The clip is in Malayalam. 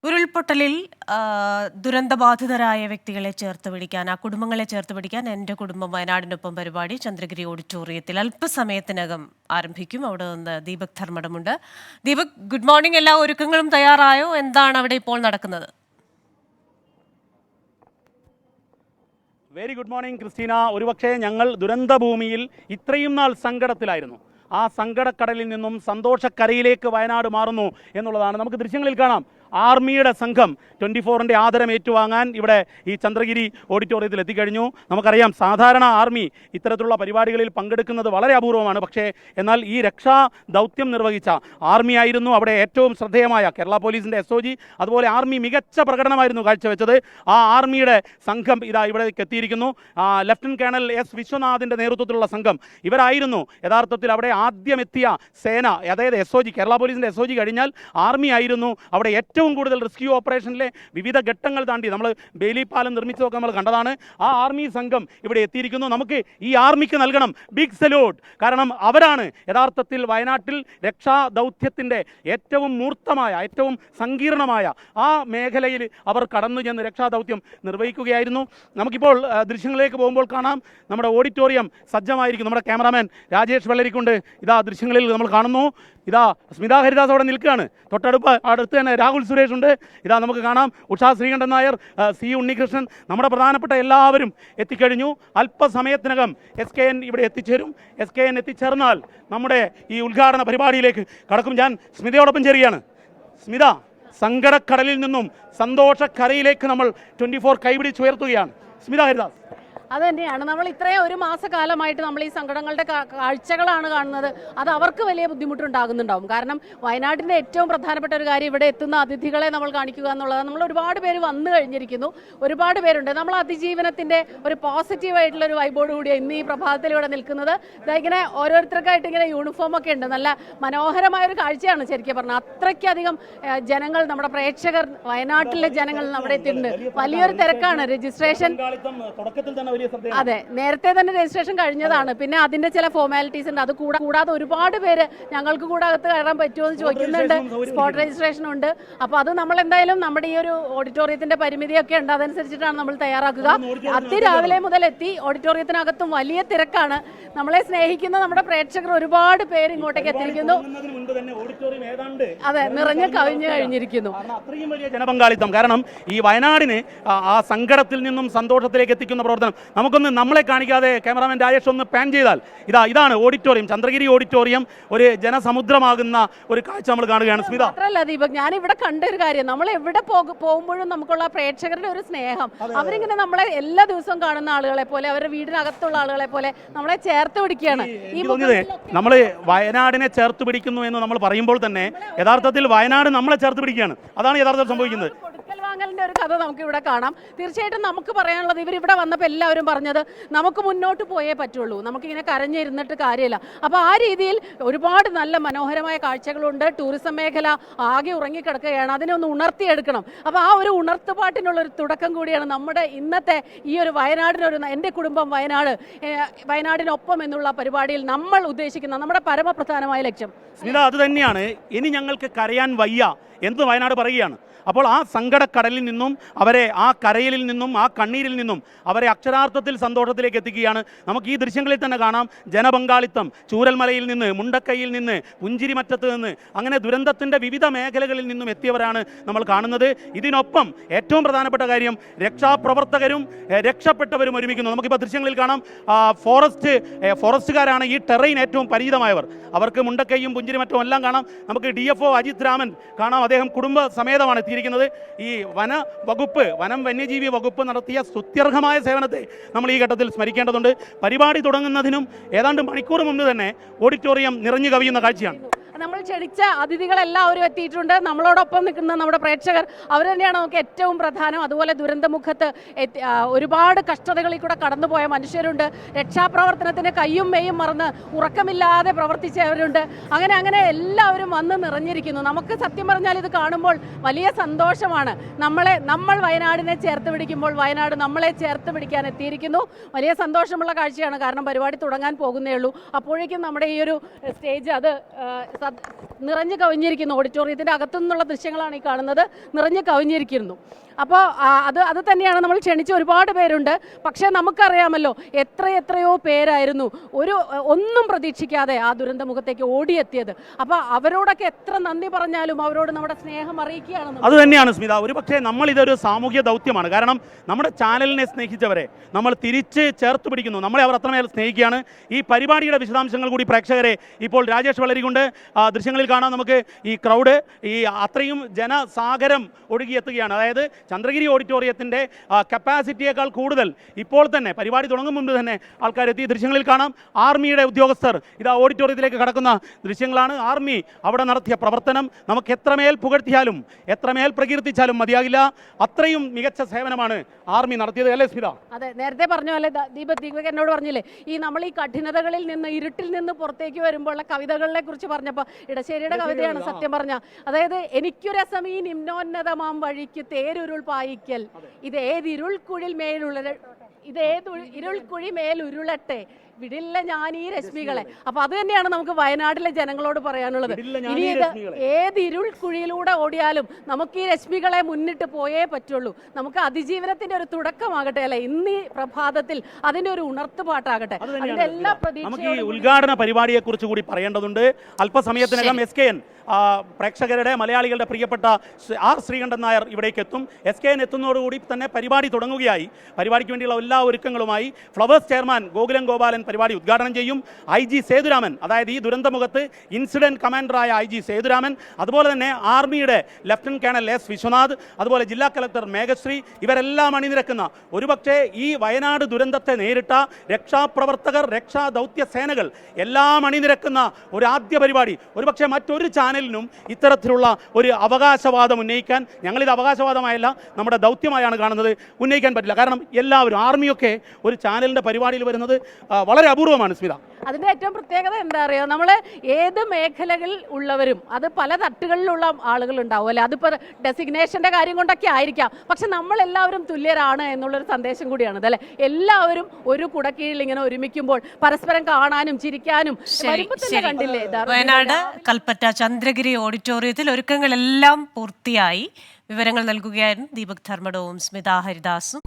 ഉരുൾപൊട്ടലിൽ ദുരന്തബാധിതരായ വ്യക്തികളെ ചേർത്ത് പിടിക്കാൻ, ആ കുടുംബങ്ങളെ ചേർത്ത് പിടിക്കാൻ എൻ്റെ കുടുംബം വയനാടിനൊപ്പം പരിപാടി ചന്ദ്രഗിരി ഓഡിറ്റോറിയത്തിൽ അല്പസമയത്തിനകം ആരംഭിക്കും. അവിടെ നിന്ന് ദീപക് ധർമ്മടമുണ്ട്. Deepak, good morning. എല്ലാ ഒരുക്കങ്ങളും തയ്യാറായോ? എന്താണ് അവിടെ ഇപ്പോൾ നടക്കുന്നത്? Very good morning Christina. ഒരുപക്ഷെ ഞങ്ങൾ ദുരന്തഭൂമിയിൽ ഇത്രയും നാൾ സങ്കടത്തിലായിരുന്നു. ആ സങ്കടക്കടലിൽ നിന്നും സന്തോഷക്കരയിലേക്ക് വയനാട് മാറുന്നു എന്നുള്ളതാണ്. നമുക്ക് ദൃശ്യങ്ങളിൽ കാണാം. ആർമിയുടെ സംഘം 24-ന്റെ ആദരം ഏറ്റുവാങ്ങാൻ ഇവിടെ ഈ ചന്ദ്രഗിരി ഓഡിറ്റോറിയത്തിൽ എത്തിക്കഴിഞ്ഞു. നമുക്കറിയാം, സാധാരണ ആർമി ഇത്തരത്തിലുള്ള പരിപാടികളിൽ പങ്കെടുക്കുന്നത് വളരെ അപൂർവമാണ്. പക്ഷേ എന്നാൽ ഈ രക്ഷാ ദൗത്യം നിർവഹിച്ച ആർമി ആയിരുന്നു അവിടെ ഏറ്റവും ശ്രദ്ധേയമായ കേരള പോലീസിൻ്റെ SOG. അതുപോലെ ആർമി മികച്ച പ്രകടനമായിരുന്നു കാഴ്ചവെച്ചത്. ആ ആർമിയുടെ സംഘം ഇതാ ഇവിടേക്ക് എത്തിയിരിക്കുന്നു. Lieutenant colonel S. വിശ്വനാഥിൻ്റെ നേതൃത്വത്തിലുള്ള സംഘം ഇവരായിരുന്നു യഥാർത്ഥത്തിൽ അവിടെ ആദ്യം എത്തിയ സേന. അതായത് SOG, കേരള പോലീസിൻ്റെ SOG കഴിഞ്ഞാൽ ആർമി ആയിരുന്നു അവിടെ ഏറ്റവും കൂടുതൽ റെസ്ക്യൂ ഓപ്പറേഷനിലെ വിവിധ ഘട്ടങ്ങൾ താണ്ടി നമ്മൾ ബേലി പാലം നിർമ്മിച്ചതൊക്കെ നമ്മൾ കണ്ടതാണ്. ആ ആർമി സംഘം ഇവിടെ എത്തിയിരിക്കുന്നു. നമുക്ക് ഈ ആർമിക്ക് നൽകണം ബിഗ് സല്യൂട്ട്. കാരണം അവരാണ് യഥാർത്ഥത്തിൽ വയനാട്ടിൽ രക്ഷാ ദൗത്യത്തിൻ്റെ ഏറ്റവും മൂർത്തമായ, ഏറ്റവും സങ്കീർണമായ ആ മേഖലയിൽ അവർ കടന്നു ചെന്ന് രക്ഷാദൗത്യം നിർവഹിക്കുകയായിരുന്നു. നമുക്കിപ്പോൾ ദൃശ്യങ്ങളിലേക്ക് പോകുമ്പോൾ കാണാം, നമ്മുടെ ഓഡിറ്റോറിയം സജ്ജമായിരിക്കും. നമ്മുടെ ക്യാമറാമാൻ രാജേഷ് വെള്ളരിക്കുണ്ട്. ഇതാ ദൃശ്യങ്ങളിൽ നമ്മൾ കാണുന്നു. ഇതാ സ്മിത ഹരിദാസ് അവിടെ നിൽക്കുകയാണ്. അടുത്ത് തന്നെ രാഹുൽ സുരേഷ് ഉണ്ട്. ഇതാ നമുക്ക് കാണാം ഉഷാ ശ്രീകണ്ഠൻ നായർ, C. ഉണ്ണികൃഷ്ണൻ, നമ്മുടെ പ്രധാനപ്പെട്ട എല്ലാവരും എത്തിക്കഴിഞ്ഞു. അല്പസമയത്തിനകം SKN ഇവിടെ എത്തിച്ചേരും. SKN എത്തിച്ചേർന്നാൽ നമ്മുടെ ഈ ഉദ്ഘാടന പരിപാടിയിലേക്ക് കടക്കും. ഞാൻ സ്മിതയോടൊപ്പം ചേരുകയാണ്. സ്മിത, സങ്കടക്കടലിൽ നിന്നും സന്തോഷക്കരയിലേക്ക് നമ്മൾ 24 കൈപിടിച്ചുയർത്തുകയാണ്. സ്മിത ഹരിദാസ്. അത് തന്നെയാണ്. നമ്മൾ ഇത്രയും ഒരു മാസക്കാലമായിട്ട് നമ്മൾ ഈ സങ്കടങ്ങളുടെ കാഴ്ചകളാണ് കാണുന്നത്. അത് അവർക്ക് വലിയ ബുദ്ധിമുട്ടുണ്ടാകുന്നുണ്ടാവും. കാരണം വയനാടിൻ്റെ ഏറ്റവും പ്രധാനപ്പെട്ട ഒരു കാര്യം ഇവിടെ എത്തുന്ന അതിഥികളെ നമ്മൾ കാണിക്കുക എന്നുള്ളത്. നമ്മൾ ഒരുപാട് പേര് വന്നു കഴിഞ്ഞിരിക്കുന്നു, ഒരുപാട് പേരുണ്ട്. നമ്മൾ അതിജീവനത്തിൻ്റെ ഒരു പോസിറ്റീവായിട്ടുള്ള ഒരു വൈബോട് കൂടിയാണ് ഇന്ന് ഈ പ്രഭാതത്തിൽ ഇവിടെ നിൽക്കുന്നത്. ഇങ്ങനെ ഓരോരുത്തർക്കായിട്ട് ഇങ്ങനെ യൂണിഫോം ഒക്കെ ഉണ്ട്. നല്ല മനോഹരമായൊരു കാഴ്ചയാണ് ശരിക്കും പറഞ്ഞാൽ. അത്രയ്ക്കധികം ജനങ്ങൾ, നമ്മുടെ പ്രേക്ഷകർ, വയനാട്ടിലെ ജനങ്ങൾ നമ്മുടെ എത്തിയിട്ടുണ്ട്. വലിയൊരു തിരക്കാണ്. രജിസ്ട്രേഷൻ അതെ, നേരത്തെ തന്നെ രജിസ്ട്രേഷൻ കഴിഞ്ഞതാണ്. പിന്നെ അതിന്റെ ചില ഫോർമാലിറ്റീസ് ഉണ്ട്. അത് കൂടാതെ ഒരുപാട് പേര് ഞങ്ങൾക്ക് കൂടെ അകത്ത് കയറാൻ പറ്റുമോ എന്ന് ചോദിക്കുന്നുണ്ട്. സ്പോട്ട് രജിസ്ട്രേഷൻ ഉണ്ട്. അപ്പോൾ അത് നമ്മൾ എന്തായാലും നമ്മുടെ ഈ ഒരു ഓഡിറ്റോറിയത്തിന്റെ പരിമിതിയൊക്കെ ഉണ്ട്, അതനുസരിച്ചിട്ടാണ് നമ്മൾ തയ്യാറാക്കുക. അതിരാവിലെ മുതൽ എത്തി. ഓഡിറ്റോറിയത്തിനകത്തും വലിയ തിരക്കാണ്. നമ്മളെ സ്നേഹിക്കുന്ന നമ്മുടെ പ്രേക്ഷകർ ഒരുപാട് പേര് ഇങ്ങോട്ടേക്ക് എത്തിയിരിക്കുന്നു. അതെ, നിറഞ്ഞു കവിഞ്ഞു കഴിഞ്ഞിരിക്കുന്നു. അത്രയും വലിയ ജനപങ്കാളിത്തം. കാരണം ഈ വയനാടിനെ ആ സങ്കടത്തിൽ നിന്നും സന്തോഷത്തിലേക്ക് എത്തിക്കുന്ന പ്രവർത്തനം നമുക്കൊന്ന് നമ്മളെ കാണിക്കാതെ ക്യാമറാമാൻ രാജേഷ് ഒന്ന് പാൻ ചെയ്താൽ ഇതാണ് ഓഡിറ്റോറിയം, ചന്ദ്രഗിരി ഓഡിറ്റോറിയം. ഒരു ജനസമുദ്രമാകുന്ന ഒരു കാഴ്ച നമ്മൾ കാണുകയാണ്. സ്മിത, മാത്രമല്ല ദീപക്, ഞാൻ ഇവിടെ കണ്ട ഒരു കാര്യം, നമ്മൾ എവിടെ പോകുമ്പോഴും നമുക്കുള്ള പ്രേക്ഷകരുടെ ഒരു സ്നേഹം. അവരിങ്ങനെ നമ്മളെ എല്ലാ ദിവസവും കാണുന്ന ആളുകളെ പോലെ, അവരുടെ വീടിനകത്തുള്ള ആളുകളെ പോലെ നമ്മളെ ചേർത്ത് പിടിക്കുകയാണ്. നമ്മൾ വയനാടിനെ ചേർത്ത് പിടിക്കുന്നു എന്ന് നമ്മൾ പറയുമ്പോൾ തന്നെ യഥാർത്ഥത്തിൽ വയനാട് നമ്മളെ ചേർത്ത് പിടിക്കുകയാണ്. അതാണ് യഥാർത്ഥത്തിൽ സംഭവിക്കുന്നത്. വാങ്ങലിന്റെ ഒരു കഥ നമുക്ക് ഇവിടെ കാണാം. തീർച്ചയായിട്ടും നമുക്ക് പറയാനുള്ളത്, ഇവരിവിടെ വന്നപ്പോൾ എല്ലാവരും പറഞ്ഞത് നമുക്ക് മുന്നോട്ട് പോയേ പറ്റുള്ളൂ, നമുക്കിങ്ങനെ കരഞ്ഞിരുന്നിട്ട് കാര്യമില്ല. അപ്പോൾ ആ രീതിയിൽ ഒരുപാട് നല്ല മനോഹരമായ കാഴ്ചകളുണ്ട്. ടൂറിസം മേഖല ആകെ ഉറങ്ങിക്കിടക്കുകയാണ്. അതിനെ ഒന്ന് ഉണർത്തിയെടുക്കണം. അപ്പോൾ ആ ഒരു ഉണർത്തുപാട്ടിനുള്ളൊരു തുടക്കം കൂടിയാണ് നമ്മുടെ ഇന്നത്തെ ഈ ഒരു വയനാടിനൊരു എൻ്റെ കുടുംബം വയനാടിനൊപ്പം എന്നുള്ള പരിപാടിയിൽ നമ്മൾ ഉദ്ദേശിക്കുന്ന നമ്മുടെ പരമപ്രധാനമായ ലക്ഷ്യം. സ്മിത, അത് തന്നെയാണ്. ഇനി ഞങ്ങൾക്ക് കരയാൻ വയ്യ എന്ന് വയനാട് പറയുകയാണ്. അപ്പോൾ ആ സങ്കടക്കടലിൽ നിന്നും അവരെ, ആ കരയിലിൽ നിന്നും, ആ കണ്ണീരിൽ നിന്നും അവരെ അക്ഷരാർത്ഥത്തിൽ സന്തോഷത്തിലേക്ക് എത്തിക്കുകയാണ്. നമുക്ക് ഈ ദൃശ്യങ്ങളിൽ തന്നെ കാണാം ജനപങ്കാളിത്തം. ചൂരൽമലയിൽ നിന്ന്, മുണ്ടക്കൈയിൽ നിന്ന്, പുഞ്ചിരിമറ്റത്ത് നിന്ന്, അങ്ങനെ ദുരന്തത്തിൻ്റെ വിവിധ മേഖലകളിൽ നിന്നും എത്തിയവരാണ് നമ്മൾ കാണുന്നത്. ഇതിനൊപ്പം ഏറ്റവും പ്രധാനപ്പെട്ട കാര്യം, രക്ഷാപ്രവർത്തകരും രക്ഷപ്പെട്ടവരും ഒരുമിക്കുന്നു. നമുക്കിപ്പോൾ ദൃശ്യങ്ങളിൽ കാണാം, ഫോറസ്റ്റുകാരാണ് ഈ ടെറൈൻ ഏറ്റവും പരിചിതമായവർ. അവർക്ക് മുണ്ടക്കൈയും പുഞ്ചിരിമറ്റവും എല്ലാം കാണാം. നമുക്ക് DFO അജിത് രാമൻ കാണാം. അദ്ദേഹം കുടുംബ സമേതമാണ് എത്തിയിരിക്കുന്നത്. ഈ വനം വന്യജീവി വകുപ്പ് നടത്തിയ സ്തുത്യർഹമായ സേവനത്തെ നമ്മൾ ഈ ഘട്ടത്തിൽ സ്മരിക്കേണ്ടതുണ്ട്. പരിപാടി തുടങ്ങുന്നതിനും ഏതാണ്ട് മണിക്കൂർ മുമ്പ് തന്നെ ഓഡിറ്റോറിയം നിറഞ്ഞു കവിയുന്ന കാഴ്ചയാണ്. നമ്മൾ ക്ഷണിച്ച അതിഥികളെല്ലാവരും എത്തിയിട്ടുണ്ട്. നമ്മളോടൊപ്പം നിൽക്കുന്ന നമ്മുടെ പ്രേക്ഷകർ, അവർ തന്നെയാണ് നമുക്ക് ഏറ്റവും പ്രധാനം. അതുപോലെ ദുരന്തമുഖത്ത് ഒരുപാട് കഷ്ടതകളിൽ കൂടെ കടന്നുപോയ മനുഷ്യരുണ്ട്. രക്ഷാപ്രവർത്തനത്തിന് കയ്യും മെയ്യും മറന്ന് ഉറക്കമില്ലാതെ പ്രവർത്തിച്ചവരുണ്ട്. അങ്ങനെ എല്ലാവരും വന്ന് നിറഞ്ഞിരിക്കുന്നു. നമുക്ക് സത്യം പറഞ്ഞാൽ ഇത് കാണുമ്പോൾ വലിയ സന്തോഷമാണ്. നമ്മൾ വയനാടിനെ ചേർത്ത് പിടിക്കുമ്പോൾ വയനാട് നമ്മളെ ചേർത്ത് പിടിക്കാൻ എത്തിയിരിക്കുന്നു. വലിയ സന്തോഷമുള്ള കാഴ്ചയാണ്. കാരണം പരിപാടി തുടങ്ങാൻ പോകുന്നേ ഉള്ളൂ. അപ്പോഴേക്കും നമ്മുടെ ഈ ഒരു സ്റ്റേജ് അത് നിറഞ്ഞു കവിഞ്ഞിരിക്കുന്നു. ഓഡിറ്റോറിയത്തിൻ്റെ അകത്തു നിന്നുള്ള ദൃശ്യങ്ങളാണ് ഈ കാണുന്നത്. നിറഞ്ഞു കവിഞ്ഞിരിക്കുന്നു. അപ്പോൾ അത് തന്നെയാണ് നമ്മൾ ക്ഷണിച്ച ഒരുപാട് പേരുണ്ട്. പക്ഷേ നമുക്കറിയാമല്ലോ എത്രയോ പേരായിരുന്നു ഒന്നും പ്രതീക്ഷിക്കാതെ ആ ദുരന്തമുഖത്തേക്ക് ഓടിയെത്തിയത്. അപ്പോൾ അവരോടൊക്കെ എത്ര നന്ദി പറഞ്ഞാലും അവരോട് നമ്മുടെ സ്നേഹം അറിയിക്കുകയാണ്. അത് തന്നെയാണ് സ്മിത. ഒരു പക്ഷേ നമ്മൾ ഇതൊരു സാമൂഹ്യ ദൗത്യമാണ്. കാരണം നമ്മുടെ ചാനലിനെ സ്നേഹിച്ചവരെ നമ്മൾ തിരിച്ച് ചേർത്ത് പിടിക്കുന്നു. നമ്മളെ അവർ അത്രമേൽ സ്നേഹിക്കുകയാണ്. ഈ പരിപാടിയുടെ വിശദാംശങ്ങൾ കൂടി പ്രേക്ഷകരെ ഇപ്പോൾ രാജേഷ് വളരികൊണ്ട് ദൃശ്യങ്ങളിൽ കാണാം. നമുക്ക് ഈ ക്രൗഡ് ഈ അത്രയും ജനസാഗരം ഒഴുകിയെത്തുകയാണ്. അതായത് ചന്ദ്രഗിരി ഓഡിറ്റോറിയത്തിൻ്റെ കപ്പാസിറ്റിയേക്കാൾ കൂടുതൽ ഇപ്പോൾ തന്നെ പരിപാടി തുടങ്ങും മുമ്പ് തന്നെ ആൾക്കാരെത്തി. ദൃശ്യങ്ങളിൽ കാണാം ആർമിയുടെ ഉദ്യോഗസ്ഥർ ഇതാ ഓഡിറ്റോറിയത്തിലേക്ക് കടക്കുന്ന ദൃശ്യങ്ങളാണ്. ആർമി അവിടെ നടത്തിയ പ്രവർത്തനം നമുക്ക് എത്രമേൽ പുകഴ്ത്തിയാലും എത്രമേൽ പ്രകീർത്തിച്ചാലും മതിയാകില്ല. അത്രയും മികച്ച സേവനമാണ് ആർമി നടത്തിയത്, അല്ലേ സ്മിത? അതെ, നേരത്തെ പറഞ്ഞ പോലെ ദീപക് എന്നോട് പറഞ്ഞില്ലേ, നമ്മൾ ഈ കഠിനതകളിൽ നിന്ന് ഇരുട്ടിൽ നിന്ന് പുറത്തേക്ക് വരുമ്പോൾ കവിതകളെ കുറിച്ച് പറഞ്ഞപ്പോൾ ഇടശ്ശേരിയുടെ കവിതയാണ് സത്യം പറഞ്ഞ. അതായത് എനിക്കൊരസം ഈ നിമ്നോന്നതമാം വഴിക്ക് തേരുരുൾ പായിക്കൽ ഇതേതിരുൾക്കുഴി മേലുരുളട്ടെ വിടില്ല ഞാൻ ഈ രശ്മികളെ. അപ്പൊ അത് തന്നെയാണ് നമുക്ക് വയനാട്ടിലെ ജനങ്ങളോട് പറയാനുള്ളത്. ഇനി ഇത് ഏത് ഇരുൾക്കുഴിയിലൂടെ ഓടിയാലും നമുക്ക് ഈ രശ്മികളെ മുന്നിട്ട് പോയേ പറ്റുള്ളൂ. നമുക്ക് അതിജീവനത്തിന്റെ ഒരു തുടക്കമാകട്ടെ, അല്ലെ? ഇന്ന് ഈ പ്രഭാതത്തിൽ അതിന്റെ ഒരു ഉണർത്തുപാട്ടാകട്ടെ. അതിന്റെ എല്ലാ നമുക്ക് ഈ ഉദ്ഘാടന പരിപാടിയെ കുറിച്ച് കൂടി പറയേണ്ടതുണ്ട്. അല്പസമയത്തിനകം SKN പ്രേക്ഷകരുടെ മലയാളികളുടെ പ്രിയപ്പെട്ട R. ശ്രീകണ്ഠൻ നായർ ഇവിടേക്ക് എത്തും. SKN എത്തുന്നതോടുകൂടി തന്നെ പരിപാടി തുടങ്ങുകയായി. പരിപാടിക്ക് വേണ്ടിയുള്ള എല്ലാ ഒരുക്കങ്ങളുമായി ഫ്ലവേഴ്സ് ചെയർമാൻ ഗോകുലം ഗോപാലൻ പരിപാടി ഉദ്ഘാടനം ചെയ്യും. IG സേതുരാമൻ, അതായത് ഈ ദുരന്തമുഖത്ത് ഇൻസിഡന്റ് കമാൻഡറായ IG സേതുരാമൻ, അതുപോലെ തന്നെ ആർമിയുടെ ലഫ്റ്റനന്റ് കേണൽ S. വിശ്വനാഥ്, അതുപോലെ ജില്ലാ കളക്ടർ മേഘശ്രീ, ഇവരെല്ലാം അണിനിരക്കുന്ന ഒരുപക്ഷെ ഈ വയനാട് ദുരന്തത്തെ നേരിട്ട രക്ഷാപ്രവർത്തകർ, രക്ഷാ ദൗത്യ സേനകൾ എല്ലാം അണിനിരക്കുന്ന ഒരു ആദ്യ പരിപാടി. ഒരുപക്ഷെ മറ്റൊരു ചാനലിനും ഇത്തരത്തിലുള്ള ഒരു അവകാശവാദം ഉന്നയിക്കാൻ, ഞങ്ങളിത് അവകാശവാദമായല്ല നമ്മുടെ ദൗത്യമായാണ് കാണുന്നത്, ഉന്നയിക്കാൻ പറ്റില്ല. കാരണം എല്ലാവരും ആർമിയൊക്കെ ഒരു ചാനലിൻ്റെ പരിപാടിയിൽ വരുന്നത് വളരെ അപൂർവമാണ് സ്മിത. അതിൻ്റെ ഏറ്റവും പ്രത്യേകത എന്താ അറിയുക, നമ്മൾ ഏത് മേഖലകളിൽ ഉള്ളവരും അത് പല തട്ടുകളിലുള്ള ആളുകൾ ഉണ്ടാവും, അല്ലേ? അതിപ്പോൾ ഡെസിഗ്നേഷൻ്റെ കാര്യം കൊണ്ടൊക്കെ ആയിരിക്കാം. പക്ഷെ നമ്മളെല്ലാവരും തുല്യരാണ് എന്നുള്ളൊരു സന്ദേശം കൂടിയാണ് അതല്ലേ? എല്ലാവരും ഒരു കുടക്കീഴിൽ ഇങ്ങനെ ഒരുമിക്കുമ്പോൾ പരസ്പരം കാണാനും ചിരിക്കാനും കണ്ടില്ലേ? വയനാട് കൽപ്പറ്റ ചന്ദ്രഗിരി ഓഡിറ്റോറിയത്തിൽ ഒരുക്കങ്ങളെല്ലാം പൂർത്തിയായി. വിവരങ്ങൾ നൽകുകയായിരുന്നു ദീപക് ധർമ്മടവും സ്മിത ഹരിദാസും.